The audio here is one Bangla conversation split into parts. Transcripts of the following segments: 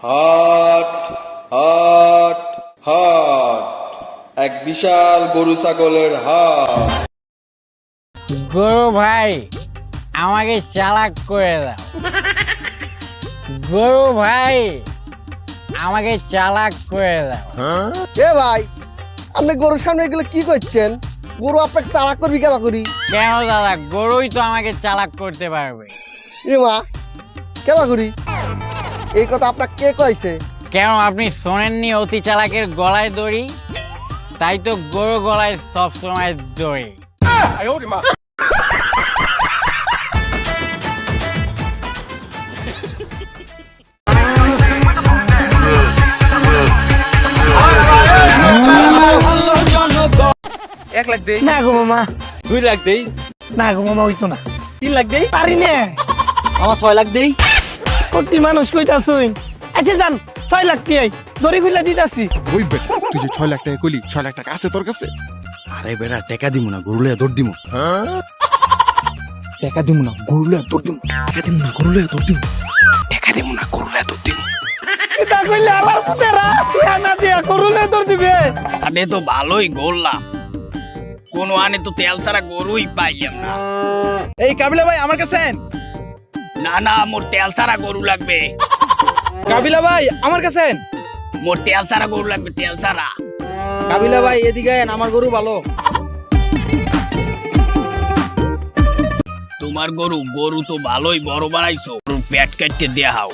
হাট হাট হাট, এক বিশাল গরু ছাগলের হাট। গরু ভাই আমাকে চালাক করে দাও। গরু ভাই আমাকে চালাক করে দাও। এ ভাই, আপনি গরুর সামনে এগুলো কি করছেন? গরু আপনাকে চালাক করবি কেবা করি? কেন দাদা, গরুই তো আমাকে চালাক করতে পারবে। এ মা, কেবা করি? এই কথা আপনাকে কে কইছে? কেন আপনি শোনেননি অতি চালাকের গলায় দড়ি? তাই তো গরু গলায় সবসময় দড়ি। এক লাখ দেই, না গো মামা, 2 লাখ দেই, না গো মামা, হইতো না। 3 লাখ দেই, পারি নে, আমার 6 লাখ দেই। কোটি মানুষ কইতাছুই। আচ্ছা যান, 6 লাখ দিয়ে দড়ি খুলে দিতাছি। ওই বেটা, তুই যে 6 লাখ টাকা কইলি, 6 লাখ টাকা আছে তোর কাছে? আরে বেটা টাকা দিমু না, গরুলে দৌড় দিমু। টাকা দিমু না, গরুলে দৌড় দিমু। টাকা দিমু না, গরুলে দৌড় দিমু। টাকা দিমু না, গরুলে দৌড় দিমু। এটা কইলে আলার পুতেরা না দিয়া করুলে দড় দিবে। আরে তো ভালোই গড়লাম, কোন আনে তো তেল ছাড়া গরুই পাইলাম না। এই কাবিলা ভাই আমার কাছে আন। না না, মোর তেল ছাড়া গরু লাগবে। কাবিলা ভাই আমার কাছে আন। মোর তেল ছাড়া গরু লাগবে, তেল ছাড়া। কাবিলা ভাই এদিকে আন, আমার গরু ভালো। তোমার গরু তো ভালোই বড় বানাইছো। গরুর পেট কাটতে দেখাও,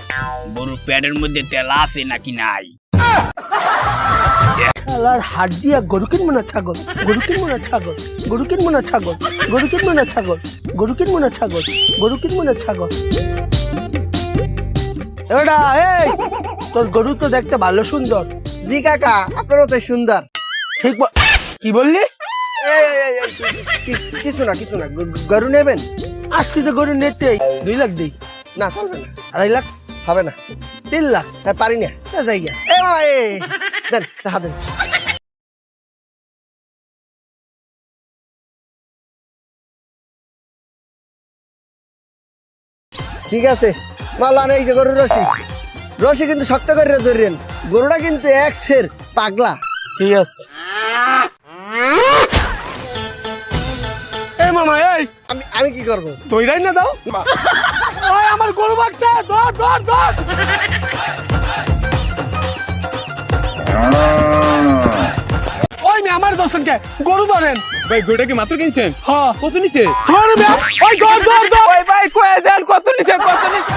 গরুর পেটের মধ্যে তেল আছে নাকি নাই। আলার হাত দিয়া গরু কিনবো না ছাগল, গরু কিনবো না ছাগল, গরু কিনবো না ছাগল, গরু কিনবো না ছাগল, গরু কিনবো না ছাগল, গরু কিনবো না ছাগল। এবারটা এই, তোর গরু তো দেখতে ভালো সুন্দর। জি কাকা, আপনারও তো সুন্দর। ঠিক কি বললি? কিছু না কিছু না, গরু নেবেন? আসছি তো গরু নেটেই 2 লাখ দিই। না চলবে না, 2.5 লাখ, হবে না। 3 লাখ, হ্যাঁ, পারি না। জায়গা। এ মা, দেন টাকা দেন। ঠিক আছে, মালান এই যে গরুর রশি। রশি কিন্তু শক্ত করে ধরেন, গরুটা কিন্তু এক সের পাগলা। ঠিক আছে। এই মামা, এই আমি কি করবো? দইরাই না দাও। ওই আমার গরু বাগছে, ধর ধর ধর। ওই মে আমার দর্শনকে গরু ধরেন। ভাই গরুটা কি মাত্র কিনছেন? হ্যাঁ, কত নিছে? ধর মে, ওই ধর ধর ধর। ভাই কয়ে দেন কত নিছে, কত নিছে।